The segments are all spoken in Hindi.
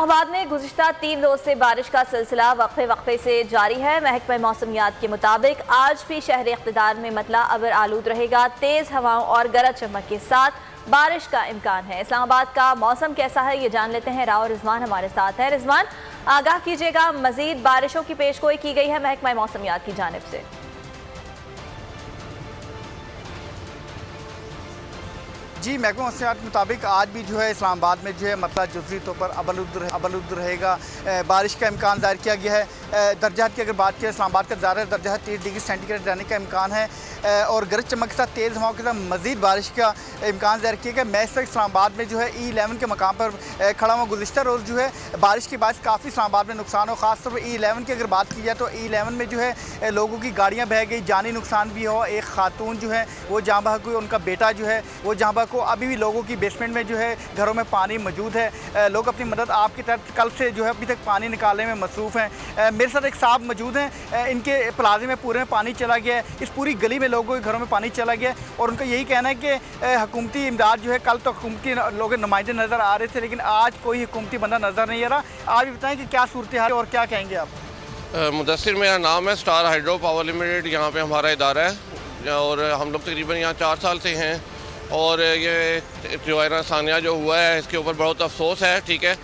इस्लामाबाद में गुज़िश्ता 3 रोज से बारिश का सिलसिला वक्फे वक्फे से जारी है। महकमा मौसमियात के मुताबिक आज भी शहर इख्तिदार में मतला अबर आलूद रहेगा। तेज हवाओं और गरज चमक के साथ बारिश का इम्कान है। इस्लामाबाद का मौसम कैसा है ये जान लेते हैं। राव रिजवान हमारे साथ है। रिजवान, आगाह कीजिएगा, मजीद बारिशों की पेशगोई की गई है महकमा मौसमियात की जानिब से। जी, महकमा मौसमियात के मुताबिक आज भी जो है इस्लामाबाद में जो है मतलब जुज़वी तौर पर अबलुद रहेगा। बारिश का इम्कान ज़ाहिर किया गया है। दर्जात की अगर बात करें, इस्लामाबाद का ज़्यादा दर्जा 30 डिग्री सेंटीग्रेड रहने का इम्कान है और गरज चमक के साथ तेज़ हवाओं के साथ मज़ीद बारिश का इम्कान ज़ाहिर किया गया। मैं इस वक्त इस्लामाबाद में जो है E11 के मकाम पर खड़ा हुआ। गुज़िश्ता रोज़ जो है बारिश के बाद काफ़ी इस्लामाबाद में नुकसान हो। ख़ासतौर पर E11 की अगर बात की जाए तो E11 में जो है लोगों की गाड़ियाँ बह गई, जानी नुकसान भी हो। एक खातून जो है वो जहाँ बहक हुई, उनका बेटा जो है वो जहाँ बहक हो। अभी भी लोगों की बेसमेंट में जो है घरों में पानी मौजूद है। लोग अपनी मदद आपकी तरफ कल से जो है अभी तक पानी निकालने में मसरूफ़ हैं। मेरे साथ एक साहब मौजूद हैं, इनके प्लाजे में पूरे में पानी चला गया है। इस पूरी गली में लोगों के घरों में पानी चला गया है और उनका यही कहना है कि हुकूमती इमदाद जो है, कल तो हुकूमती लोग नुमाइंदे नज़र आ रहे थे लेकिन आज कोई हुकूमती बंदा नज़र नहीं आ रहा। आप भी बताएँ कि क्या सूरत हाल और क्या कहेंगे आप? मुदस्सिर मेरा नाम है। स्टार हाइड्रो पावर लिमिटेड यहाँ पे हमारा इदारा है और हम लोग तकरीबन यहाँ 4 साल से हैं और ये जो है ना सानिया जो हुआ है इसके ऊपर बहुत अफसोस है। ठीक है,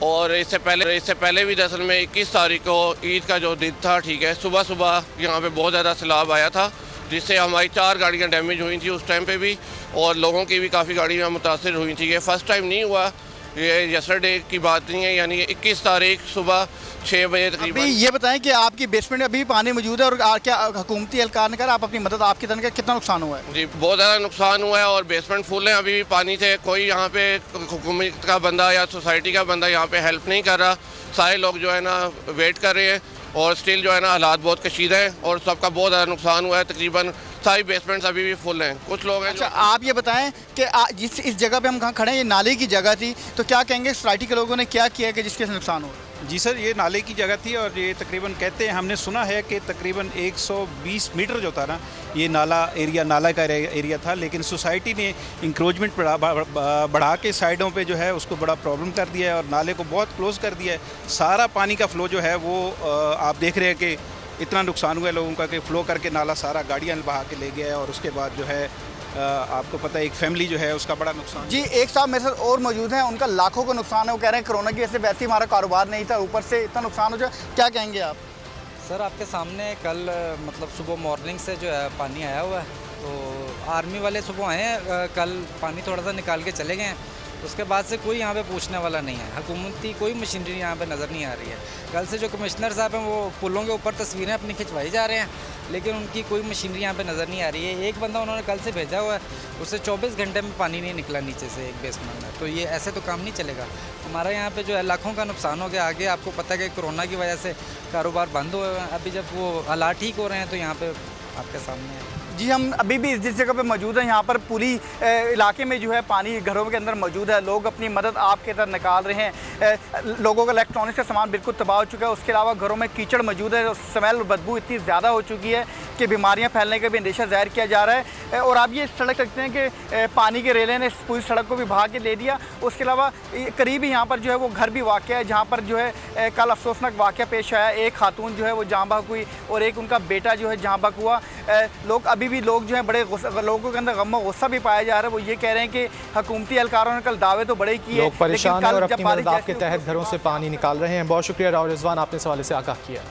और इससे पहले भी दरअसल में 21 तारीख को ईद का जो दिन था, ठीक है, सुबह सुबह यहाँ पे बहुत ज़्यादा सैलाब आया था जिससे हमारी 4 गाड़ियाँ डैमेज हुई थी उस टाइम पे भी और लोगों की भी काफ़ी गाड़ियाँ मुतासर हुई थी। ये फर्स्ट टाइम नहीं हुआ, ये यस्टरडे की बात नहीं है, यानी 21 तारीख सुबह 6 बजे तकरीबन। ये बताएं कि आपकी बेसमेंट में अभी पानी मौजूद है और क्या हुकूमती एहलकार ने कहा आप अपनी मदद आपकी तरह का कितना नुकसान हुआ है? जी, बहुत ज़्यादा नुकसान हुआ है और बेसमेंट फुल है अभी भी पानी से। कोई यहाँ पे हुकूमत का बंदा या सोसाइटी का बंदा यहाँ पे हेल्प नहीं कर रहा। सारे लोग जो है ना वेट कर रहे हैं और स्टिल जो है ना हालात बहुत कशीदा हैं और सबका बहुत ज़्यादा नुकसान हुआ है। तकरीबन सारी बेसमेंट्स अभी भी फुल हैं। कुछ लोग हैं। अच्छा, आप ये बताएं कि इस जगह पे हम कहाँ खड़े हैं, ये नाले की जगह थी, तो क्या कहेंगे सोसाइटी के लोगों ने क्या किया कि जिसके नुकसान हो? जी सर, ये नाले की जगह थी और ये तकरीबन कहते हैं, हमने सुना है कि तकरीबन 120 मीटर जो था ना ये नाला का एरिया था, लेकिन सोसाइटी ने इंक्रोचमेंट बढ़ा के साइडों पे जो है उसको बड़ा प्रॉब्लम कर दिया है और नाले को बहुत क्लोज कर दिया है। सारा पानी का फ़्लो जो है वो आप देख रहे हैं कि इतना नुकसान हुआ है लोगों का कि फ़्लो करके नाला सारा गाड़ियाँ बहा के ले गया है और उसके बाद जो है आपको पता है एक फैमिली जो है उसका बड़ा नुकसान। जी, एक साहब मेरे साथ और मौजूद हैं, उनका लाखों का नुकसान है। वो कह रहे हैं कोरोना की वजह से वैसे ही हमारा कारोबार नहीं था, ऊपर से इतना नुकसान हो जाए, क्या कहेंगे आप? सर, आपके सामने कल मतलब सुबह मॉर्निंग से जो है पानी आया हुआ है, तो आर्मी वाले सुबह आए हैं, कल पानी थोड़ा सा निकाल के चले गए हैं। उसके बाद से कोई यहाँ पे पूछने वाला नहीं है। हुकूमती कोई मशीनरी यहाँ पे नज़र नहीं आ रही है। कल से जो कमिश्नर साहब हैं वो पुलों के ऊपर तस्वीरें अपनी खिंचवाई जा रहे हैं लेकिन उनकी कोई मशीनरी यहाँ पे नज़र नहीं आ रही है। एक बंदा उन्होंने कल से भेजा हुआ है, उससे 24 घंटे में पानी नहीं निकला नीचे से एक बेसमेंट में। तो ये ऐसे तो काम नहीं चलेगा। हमारा यहाँ पे जो है लाखों का नुकसान हो गया। आगे आपको पता है कि कोरोना की वजह से कारोबार बंद हुए हैं। अभी जब वो हालात ठीक हो रहे हैं तो यहाँ पर आपके सामने है। जी, हम अभी भी जिस जगह पे मौजूद हैं यहाँ पर पूरी इलाके में जो है पानी घरों के अंदर मौजूद है। लोग अपनी मदद आपके तरफ निकाल रहे हैं। लोगों का इलेक्ट्रॉनिक्स का सामान बिल्कुल तबाह हो चुका है। उसके अलावा घरों में कीचड़ मौजूद है। स्मेल और बदबू इतनी ज़्यादा हो चुकी है कि बीमारियाँ फैलने का भी अंदेशा ज़ाहिर किया जा रहा है। और आप ये सड़क सकते हैं कि पानी के रेले ने पूरी सड़क को भी बहा के ले दिया। उसके अलावा करीब ही यहाँ पर जो है वो घर भी वाक़ है जहाँ पर जो है कल अफसोसनाक वाक़या पेश आया। एक खातून जो है वो जाँ बहक हुई और एक उनका बेटा जो है जाँ बहक हुआ। अभी भी लोग जो हैं बड़े लोगों के अंदर गम और गुस्सा भी पाया जा रहा है। वो ये कह रहे हैं कि हुकूमती एहलकारों ने कल दावे तो बड़े किए, लोग परेशान हैं और अपनी मदद के तहत घरों से पानी निकाल रहे हैं। बहुत शुक्रिया राव रिजवान, आपने इस हवाले से आगाह किया।